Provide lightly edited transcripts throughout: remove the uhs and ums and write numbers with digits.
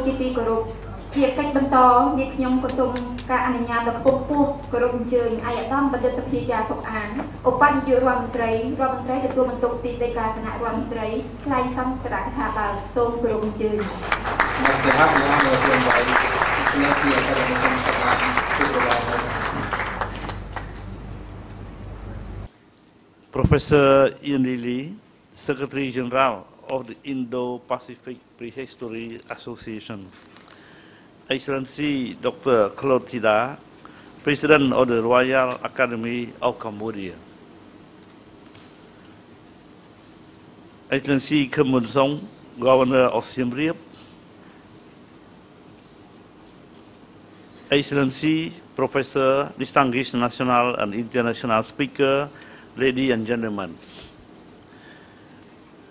ជាទីគោរពជាកិច្ចបន្តនេះខ្ញុំក៏សូមការអនុញ្ញាតដល់ខ្ពស់ខ្ពស់គោរពអញ្ជើញឯកឧត្តមបណ្ឌិតសភាចាសុកអានឧបនាយករដ្ឋមន្ត្រីទទួលបន្ទុកទីស្តីការគណៈរដ្ឋមន្ត្រីថ្លែងសន្ទរកថាបើសូមគោរពអញ្ជើញ Professor Ian Lilly, Secretary General of the Indo-Pacific Prehistory Association. Excellency Dr. Claude Thida, President of the Royal Academy of Cambodia. Excellency Kham Mun Song, Governor of Siem Reap. Excellency Professor, distinguished national and international speaker, ladies and gentlemen.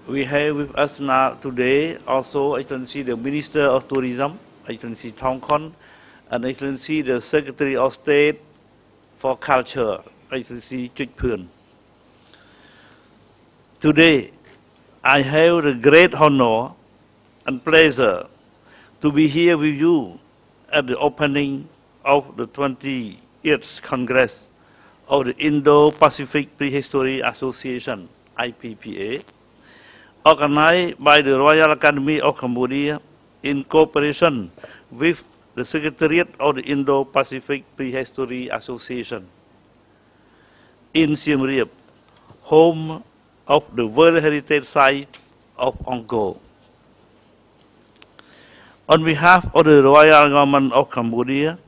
We have with us now today also Excellency the Minister of Tourism, Excellency Thong Khon, and Excellency the Secretary of State for Culture, Excellency Chuk Phuen. Today, I have the great honor and pleasure to be here with you at the opening of the 20th Congress of the Indo-Pacific Prehistory Association, IPPA, organized by the Royal Academy of Cambodia in cooperation with the Secretariat of the Indo-Pacific Prehistory Association in Siem Reap, home of the World Heritage Site of Angkor. On behalf of the Royal Government of Cambodia,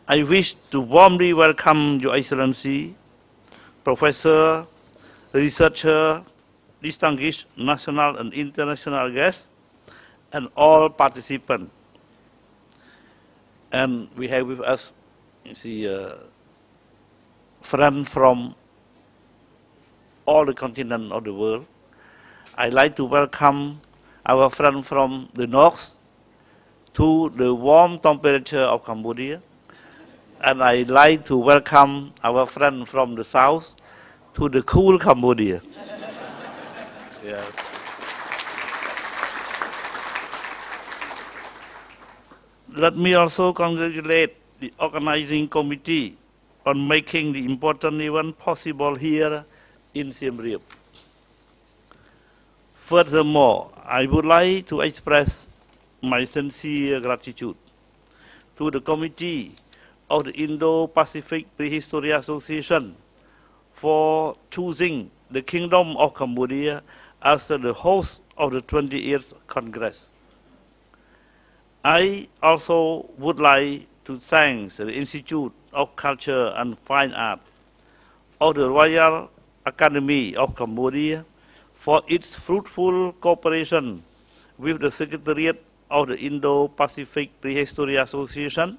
I wish to warmly welcome Your Excellency, Professor, Researcher, distinguished national and international guests, and all participants. And we have with us friends from all the continents of the world. I'd like to welcome our friends from the north to the warm temperature of Cambodia. And I'd like to welcome our friend from the south to the cool Cambodia. Yes. Let me also congratulate the organizing committee on making the important event possible here in Siem Reap. Furthermore, I would like to express my sincere gratitude to the committee of the Indo-Pacific Prehistory Association for choosing the Kingdom of Cambodia as the host of the 20th Congress. I also would like to thank the Institute of Culture and Fine Art of the Royal Academy of Cambodia for its fruitful cooperation with the Secretariat of the Indo-Pacific Prehistory Association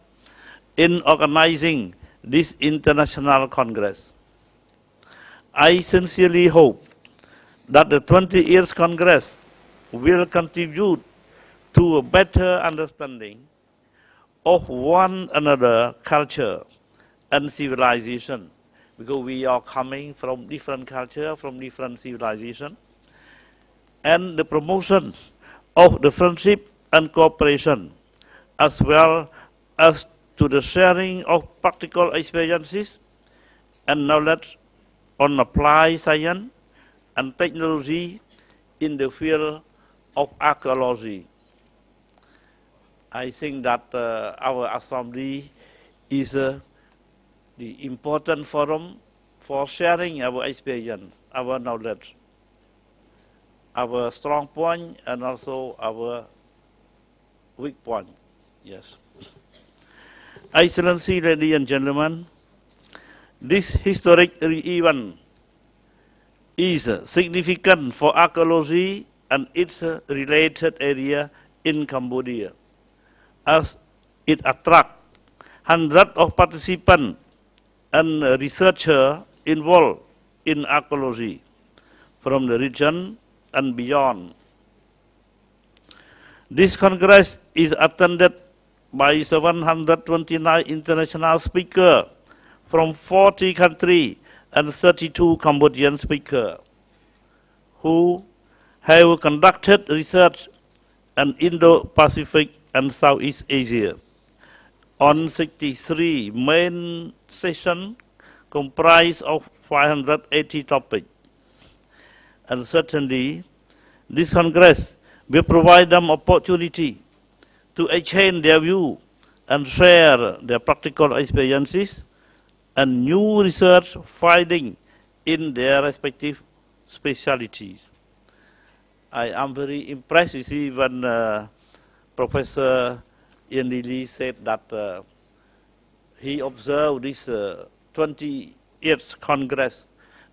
in organizing this international Congress. I sincerely hope that the 20th Congress will contribute to a better understanding of one another culture and civilization, because we are coming from different culture, from different civilization, and the promotion of the friendship and cooperation, as well as to the sharing of practical experiences and knowledge on applied science and technology in the field of archaeology. I think that our assembly is the important forum for sharing our experience, our knowledge, our strong point, and also our weak point. Yes. Excellency, ladies and gentlemen, this historic event is significant for archaeology and its related area in Cambodia, as it attracts hundreds of participants and researchers involved in archaeology from the region and beyond. This Congress is attended by 729 international speakers from 40 countries and 32 Cambodian speakers who have conducted research on Indo-Pacific and Southeast Asia. On 63 main sessions comprised of 580 topics. And certainly, this Congress will provide them opportunity to exchange their view and share their practical experiences and new research findings in their respective specialties. I am very impressed to see when Professor Ian Lilly said that he observed this 28th Congress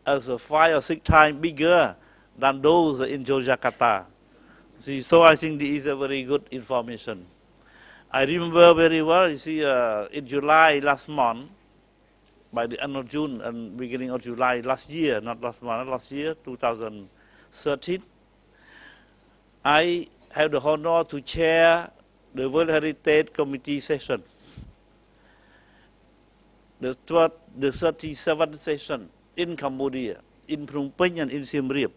as 5 or 6 times bigger than those in Yogyakarta. See, so I think this is a very good information. I remember very well, you see, in July last month, by the end of June and beginning of July last year, not last month, last year, 2013, I have the honor to chair the World Heritage Committee session, the 37th session in Cambodia, in Phnom Penh and in Siem Reap.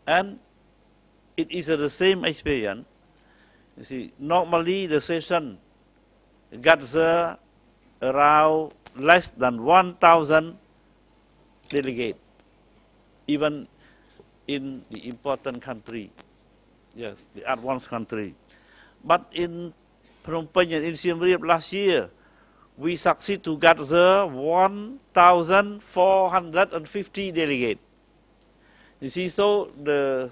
And it is the same experience. You see, normally the session gathers around less than 1,000 delegates, even in the important country, yes, the advanced country. But in Phnom Penh and in Siem Reap last year, we succeed to gather 1,450 delegates. You see, so the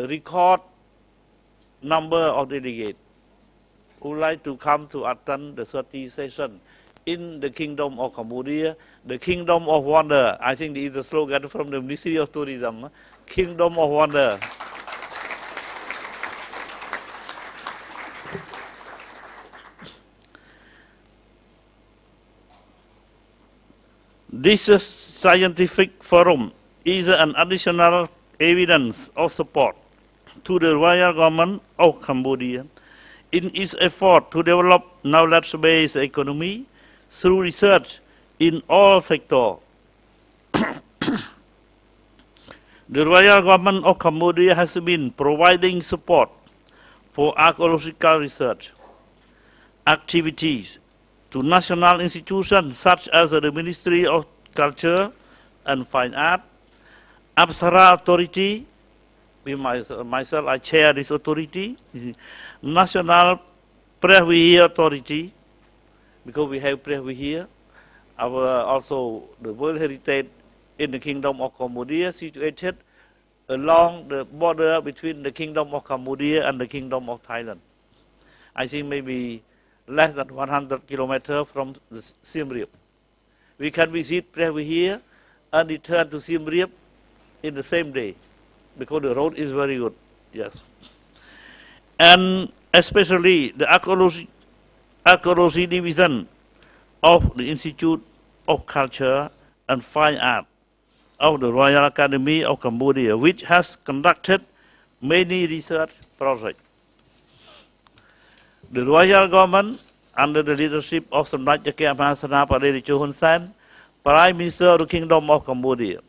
record number of delegates who would like to come to attend the 30th session in the Kingdom of Cambodia, the Kingdom of Wonder. I think this is the slogan from the Ministry of Tourism, Kingdom of Wonder. This scientific forum is an additional evidence of support to the royal government of Cambodia in its effort to develop knowledge-based economy through research in all sectors. The royal government of Cambodia has been providing support for archaeological research activities to national institutions such as the Ministry of Culture and Fine Art, Apsara Authority, myself I chair this authority, National Preview Authority, because we have preview here, also the World Heritage in the Kingdom of Cambodia situated along the border between the Kingdom of Cambodia and the Kingdom of Thailand. I think maybe less than 100 kilometers from the Siem Reap. We can visit preview here and return to Siem Reap in the same day, because the road is very good, yes. And especially the archaeology division of the Institute of Culture and Fine Art of the Royal Academy of Cambodia, which has conducted many research projects. The royal government, under the leadership of Samdech Jakia Mahasana Padericho Hun Sen, Prime Minister of the Kingdom of Cambodia,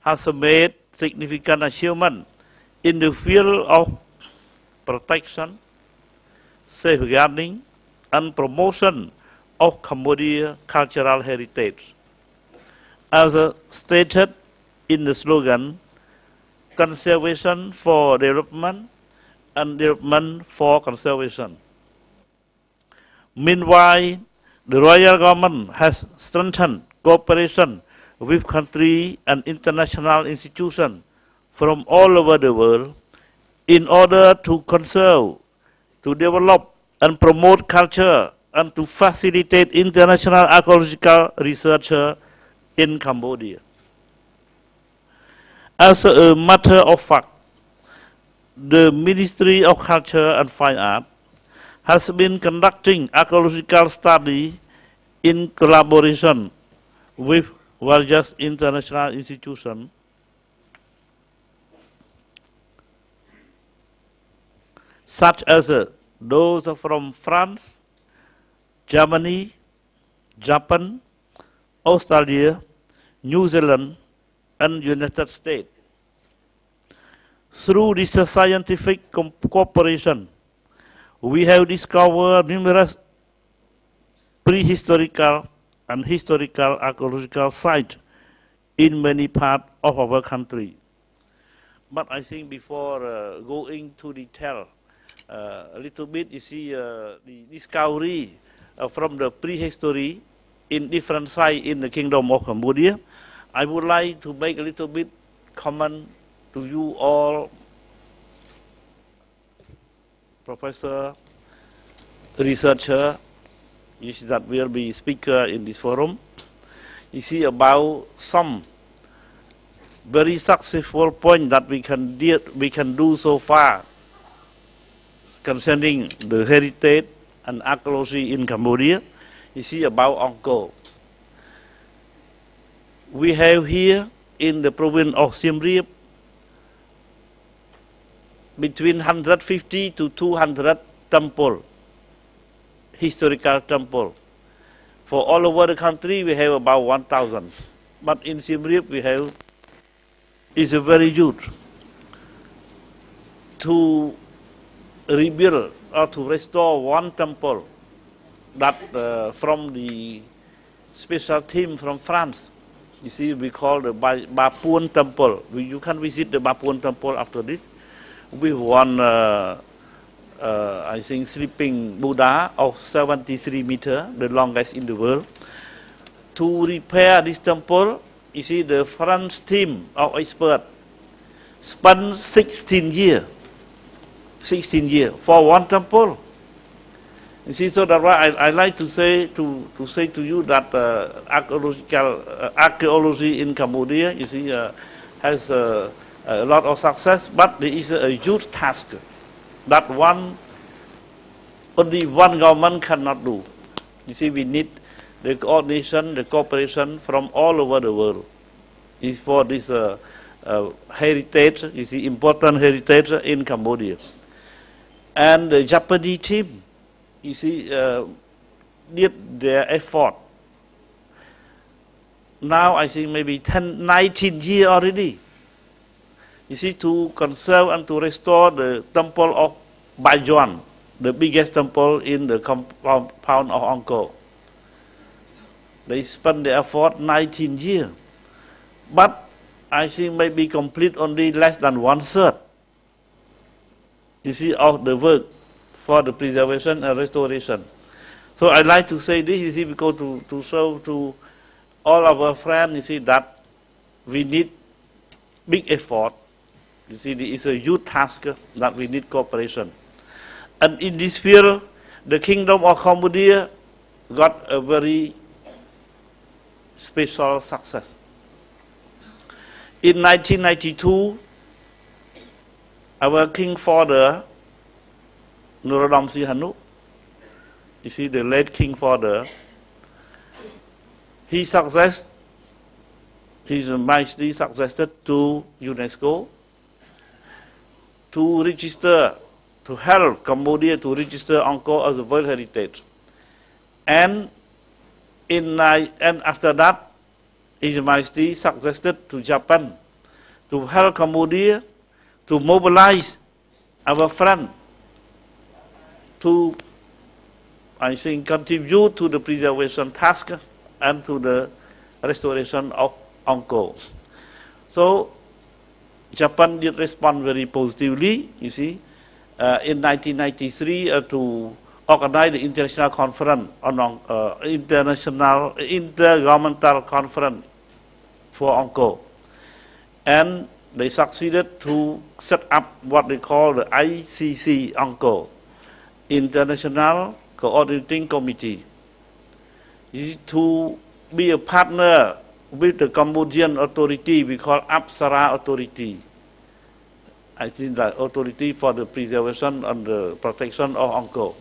has made significant achievement in the field of protection, safeguarding, and promotion of Cambodia cultural heritage. As stated in the slogan, conservation for development and development for conservation. Meanwhile, the royal government has strengthened cooperation with country and international institutions from all over the world in order to conserve, to develop and promote culture and to facilitate international archaeological research in Cambodia. As a matter of fact, the Ministry of Culture and Fine Art has been conducting archaeological study in collaboration with various international institutions such as those from France, Germany, Japan, Australia, New Zealand, and United States. Through this scientific cooperation, we have discovered numerous prehistorical and historical archaeological sites in many parts of our country. But I think before going to detail a little bit, you see the discovery from the prehistory in different sites in the Kingdom of Cambodia, I would like to make a little bit comment to you all, professor, researcher, you see that will be speaker in this forum. You see about some very successful point that we can do so far concerning the heritage and archaeology in Cambodia. You see about Angkor. We have here in the province of Siem Reap between 150 to 200 temple, historical temple. For all over the country, we have about 1,000. But in Siem Reap, we have, is a very huge. To rebuild or to restore one temple that from the special team from France, you see, we call the Bapuan temple. You can visit the Bapuan temple after this. We won, I think, sleeping Buddha of 73 meters, the longest in the world. To repair this temple, you see, the French team of experts spent 16 years for one temple. You see, so that's why I like to say to you that archaeology in Cambodia, you see, has a lot of success, but there is a huge task that only one government cannot do. You see, we need the coordination, the cooperation from all over the world. It's for this heritage, you see, important heritage in Cambodia. And the Japanese team, you see, did their effort. Now I think maybe 19 years already. You see, to conserve and to restore the temple of Bajuan, the biggest temple in the compound of Angkor. They spent the effort 19 years. But I think maybe complete only less than 1/3. You see, of the work for the preservation and restoration. So I like to say this, you see, because to show to all our friends, you see, that we need big effort. You see, it is a huge task that we need cooperation. And in this field, the Kingdom of Cambodia got a very special success. In 1992, our King Father, Norodom Sihanu, you see, the late King Father, His Majesty succeeded to UNESCO to register, to help Cambodia to register Angkor as a World Heritage. And after that, His Majesty succeeded to Japan to help Cambodia to mobilize our friends to, I think, contribute to the preservation task and to the restoration of Angkor. So Japan did respond very positively, you see, in 1993 to organize the international conference on intergovernmental conference for Angkor. And they succeeded to set up what they call the ICC Angkor, International Coordinating Committee, to be a partner with the Cambodian authority we call Apsara Authority. I think that authority for the preservation and the protection of Angkor.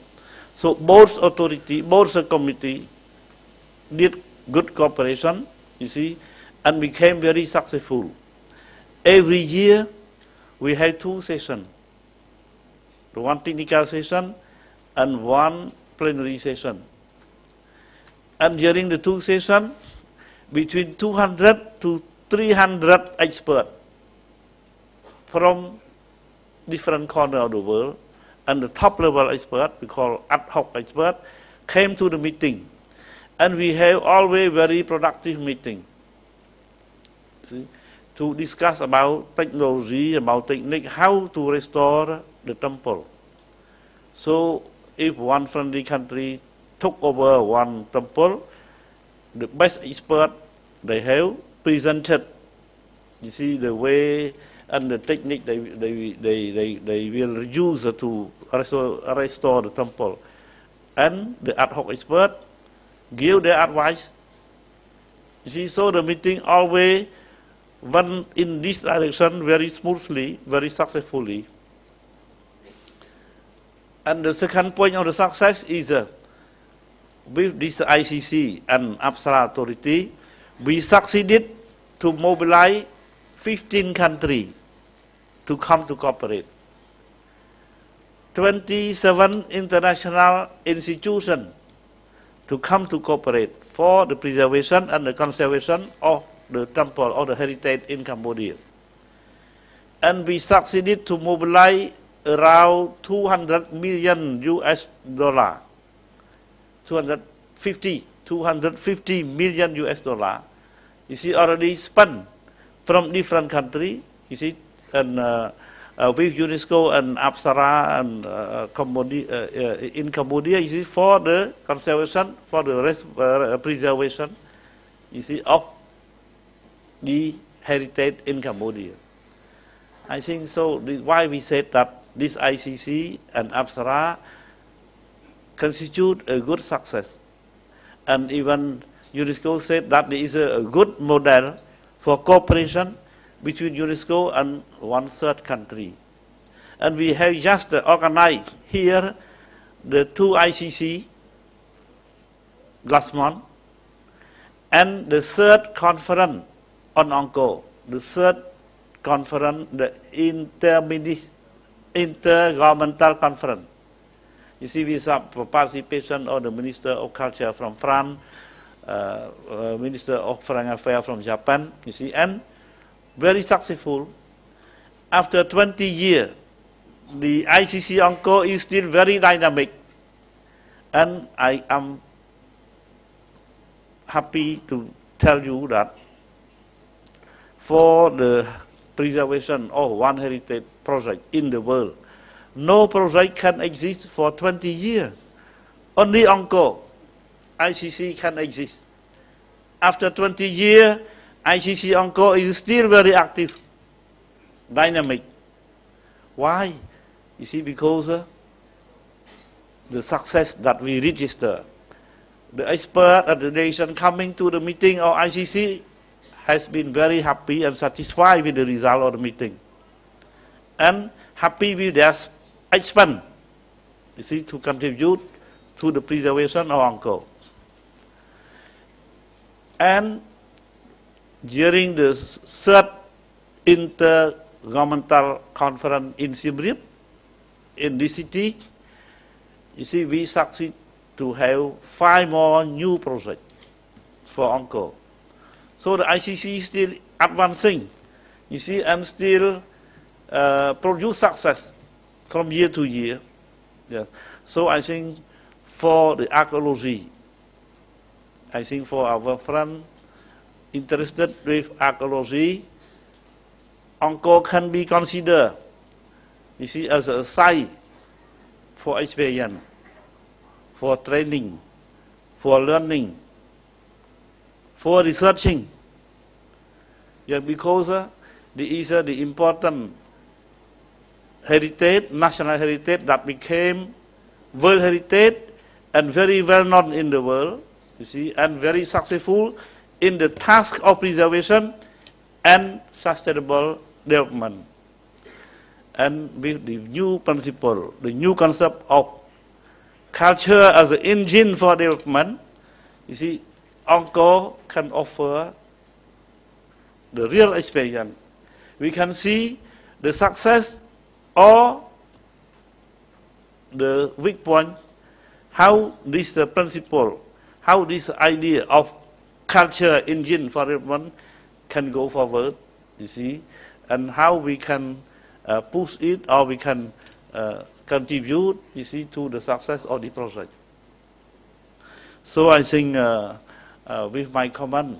So both authority, both the committee did good cooperation, you see, and became very successful. Every year we had 2 sessions, one technical session and one plenary session. And during the 2 sessions, between 200 to 300 experts from different corners of the world, and the top level expert, we call ad hoc expert, came to the meeting. And we have always very productive meeting. See, to discuss about technology, about technique, how to restore the temple. So if one friendly country took over one temple, the best expert they have presented, you see, the way and the technique they will use to restore the temple. And the ad hoc expert give their advice. You see, so the meeting always went in this direction very smoothly, very successfully. And the second point of the success is with this ICC and Apsara authority, we succeeded to mobilize 15 countries to come to cooperate. 27 international institutions to come to cooperate for the preservation and the conservation of the temple or the heritage in Cambodia. And we succeeded to mobilize around 200 million US dollar, 250 million US dollar. You see, already spent from different countries, you see, and with UNESCO and Apsara and in Cambodia, you see, for the conservation, for the preservation, you see, of the heritage in Cambodia. I think so. Why we said that this ICC and Apsara constitute a good success, and even UNESCO said that there is a good model for cooperation between UNESCO and one third country. And we have just organized here the 2 ICC last month, and the 3rd conference on Angkor, the 3rd conference, the intergovernmental conference. You see, we have participation of the Minister of Culture from France, Minister of Foreign Affairs from Japan, you see, and very successful. After 20 years, the ICC Angkor is still very dynamic, and I am happy to tell you that for the preservation of one heritage project in the world, no project can exist for 20 years. Only Angkor ICC can exist. After 20 years, ICC Angkor is still very active, dynamic. Why? You see, because the success that we register, the expert and the nation coming to the meeting of ICC has been very happy and satisfied with the result of the meeting, and happy with their expense, you see, to contribute to the preservation of Angkor. And during the 3rd intergovernmental conference in Siem Reap, in this city, you see, we succeed to have 5 more new projects for Angkor. So the ICC is still advancing, you see, and still produce success from year to year. Yeah. So I think for the archaeology, I think for our friend interested with archaeology, Angkor can be considered, you see, as a site for experience, for training, for learning, for researching. Yeah, because there is the important heritage, national heritage that became world heritage and very well known in the world, you see, and very successful in the task of preservation and sustainable development. And with the new principle, the new concept of culture as an engine for development, you see, Angkor can offer the real experience. We can see the success or the weak point, how this principle, how this idea of culture engine for development can go forward, you see, and how we can push it or we can contribute, you see, to the success of the project. So I think with my comment,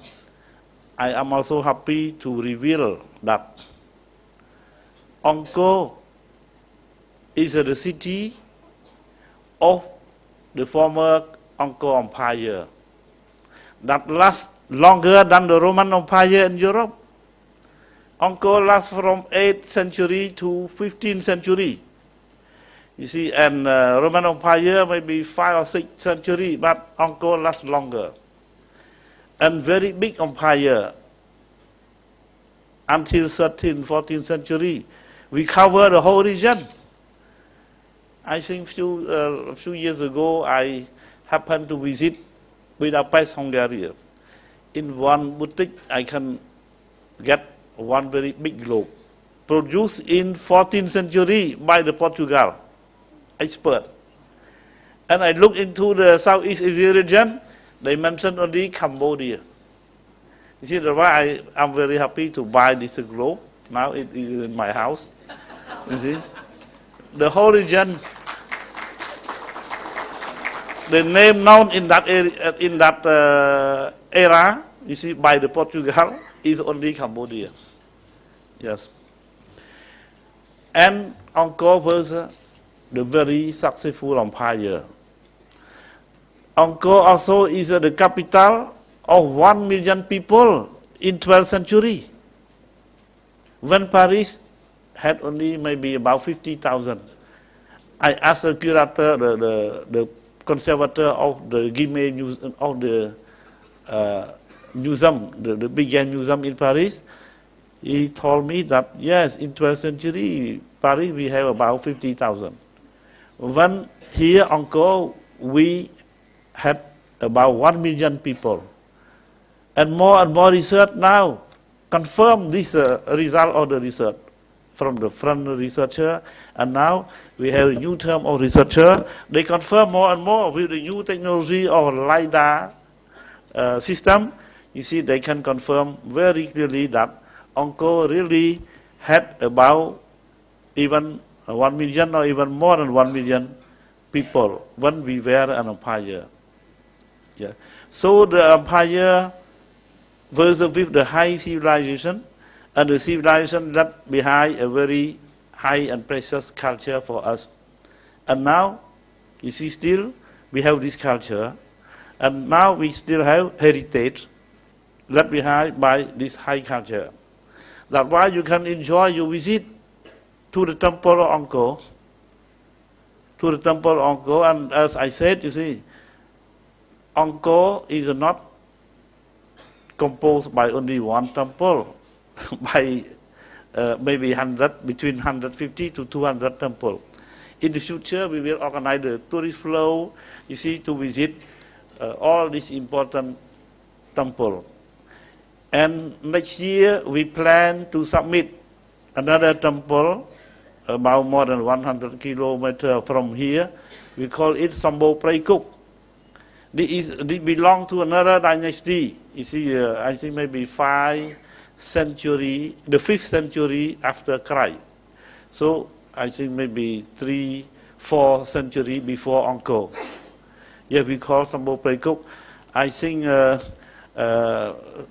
I am also happy to reveal that Angkor is the city of the former Angkor Empire that lasts longer than the Roman Empire in Europe. Angkor lasts from 8th century to 15th century. You see, and Roman Empire maybe 5 or 6 century, but Angkor lasts longer. And very big empire until 13th, 14th century. We cover the whole region. I think a few years ago, I happened to visit Budapest, Hungary. In one boutique, I can get one very big globe, produced in 14th century by the Portugal expert. And I look into the Southeast Asia region, they mentioned only Cambodia. You see, that's why I'm very happy to buy this globe. Now it is in my house. You see, the whole region, the name known in that era, you see, by the Portugal, is only Cambodia. Yes. And Angkor was the very successful empire. Angkor also is the capital of 1 million people in 12th century, when Paris had only maybe about 50,000. I asked the curator, the conservator of the Guimet Museum, of the museum, the biggest museum in Paris. He told me that yes, in 12th century Paris we have about 50,000. When here Angkor we had about 1 million people, and more research now confirm this result of the research from the front researcher, and now we have a new term of researcher. They confirm more and more with the new technology of LiDAR system. You see, they can confirm very clearly that Angkor really had about even 1 million or even more than 1 million people when we were an empire. Yeah. So the empire was with the high civilization, and the civilization left behind a very high and precious culture for us. And now, you see, still we have this culture, and now we still have heritage left behind by this high culture. That's why you can enjoy your visit to the temple of Angkor, and as I said, you see, Angkor is not composed by only one temple, by maybe between 150 to 200 temples. In the future, we will organize the tourist flow, you see, to visit all these important temples. And next year, we plan to submit another temple about more than 100 kilometers from here. We call it Sambo Praikuk. This belongs to another dynasty. You see, I think maybe 5th century, the 5th century after Christ. So I think maybe 3-4 century before Angkor. Yeah, we call Sambo Praikuk. I think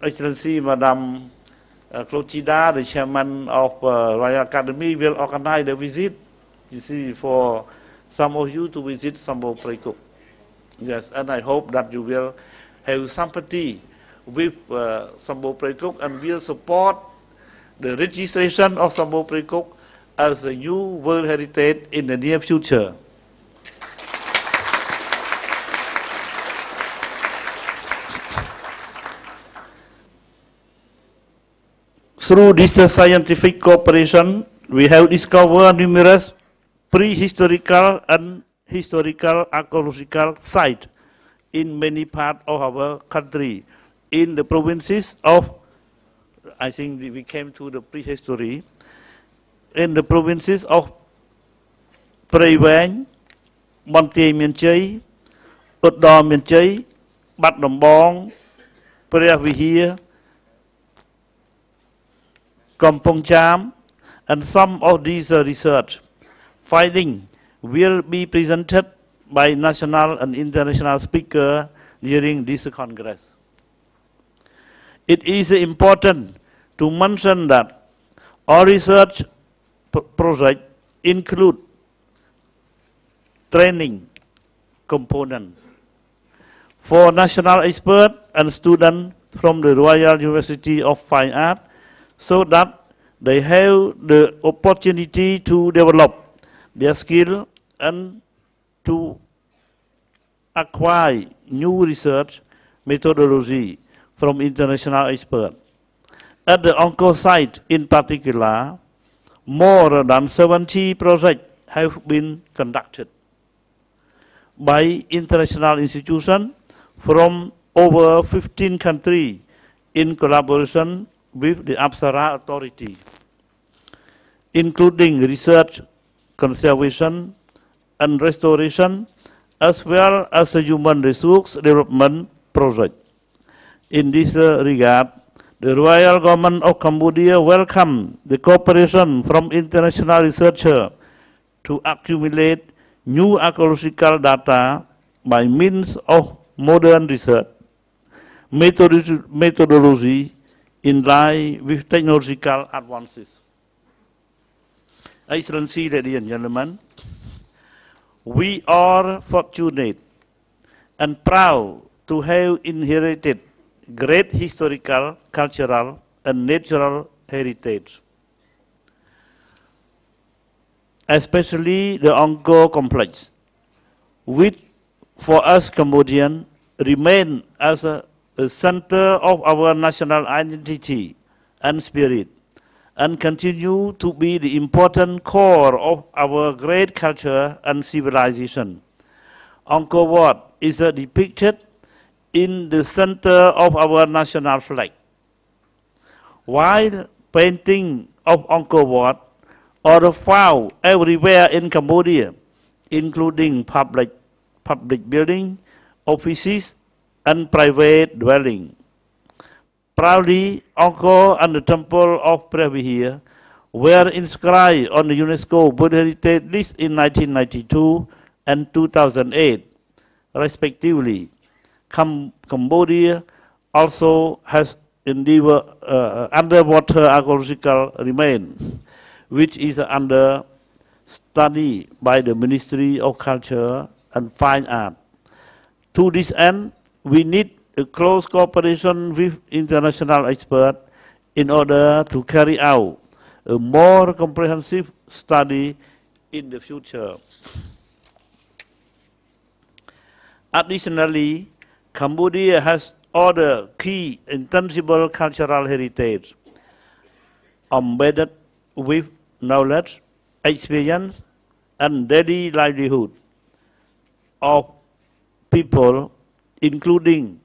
Excellency Madam Clotilda, the chairman of Royal Academy, will organize the visit, you see, for some of you to visit Sambo Praikuk. Yes, and I hope that you will have sympathy with Sambo Praikuk and will support the registration of Sambo Praikuk as a new World Heritage in the near future. Through this scientific cooperation, we have discovered numerous prehistorical and historical archaeological sites in many parts of our country. In the provinces of, I think we came to the prehistory, in the provinces of Prey Vang, Monte Miền Chây, Út Đo Miền Chây, Bat Đồng Bong, Prey Vihia, Kampong Cham, And some of these research findings will be presented by national and international speakers during this Congress. It is important to mention that all research projects include training component for national experts and students from the Royal University of Fine Arts so that they have the opportunity to develop their skill and to acquire new research methodology from international experts. At the Onco site in particular, more than 70 projects have been conducted by international institutions from over 15 countries in collaboration with the Apsara Authority, including research, conservation, and restoration, as well as a human resource development project. In this regard, the Royal Government of Cambodia welcomes the cooperation from international researchers to accumulate new archaeological data by means of modern research methodology in line with technological advances. Excellency, ladies and gentlemen, we are fortunate and proud to have inherited great historical, cultural, and natural heritage, especially the Angkor complex, which for us Cambodians remain as a center of our national identity and spirit, and continue to be the important core of our great culture and civilization. Angkor Wat is depicted in the center of our national flag, while painting of Angkor Wat are found everywhere in Cambodia, including public buildings, offices, and private dwelling. Proudly, Angkor and the Temple of Previhir were inscribed on the UNESCO World Heritage List in 1992 and 2008, respectively. Cambodia also has underwater archaeological remains, which is under study by the Ministry of Culture and Fine Art. To this end, we need a close cooperation with international experts in order to carry out a more comprehensive study in the future. Additionally, Cambodia has other key intangible cultural heritage embedded with knowledge, experience, and daily livelihood of people, including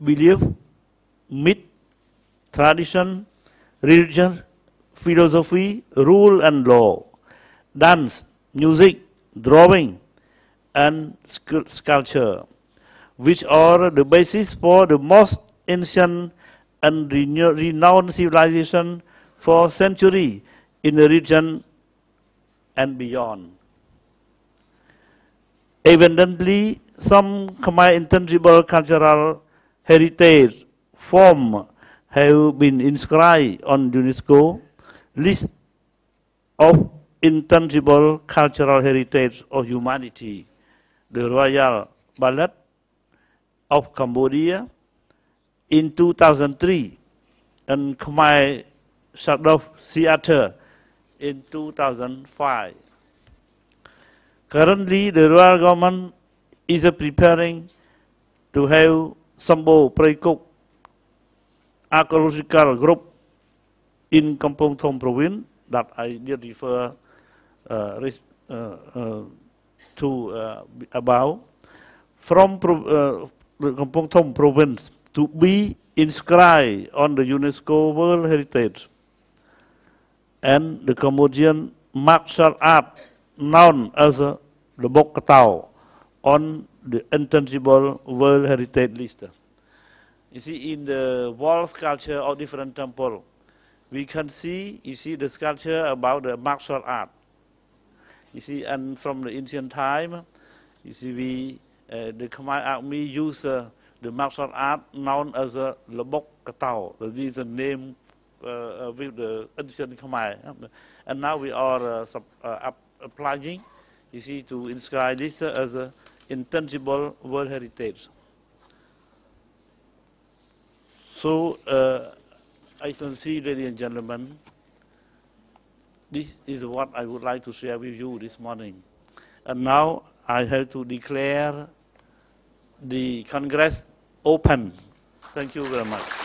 belief, myth, tradition, religion, philosophy, rule and law, dance, music, drawing, and sculpture, which are the basis for the most ancient and renowned civilization for centuries in the region and beyond. Evidently, some Khmer intangible cultural heritage forms have been inscribed on UNESCO list of intangible cultural heritage of humanity. The Royal Ballet of Cambodia in 2003 and Khmer Shadow Theatre in 2005. Currently, the Royal Government is preparing to have Sambo Preikuk archaeological group in Kampong Thom province that I did refer to about from the Kampong Thom province to be inscribed on the UNESCO World Heritage, and the Cambodian martial art known as the Bok Katao on the intangible World Heritage list. You see, in the wall sculpture of different temples, we can see, you see the sculpture about the martial art. You see, and from the ancient time, you see, the Khmer army used the martial art known as a Labok Katao. That is the name with the ancient Khmer. And now we are applying, you see, to inscribe this as an intangible world heritage. So, I can see, ladies and gentlemen, this is what I would like to share with you this morning. And now I have to declare the Congress open. Thank you very much.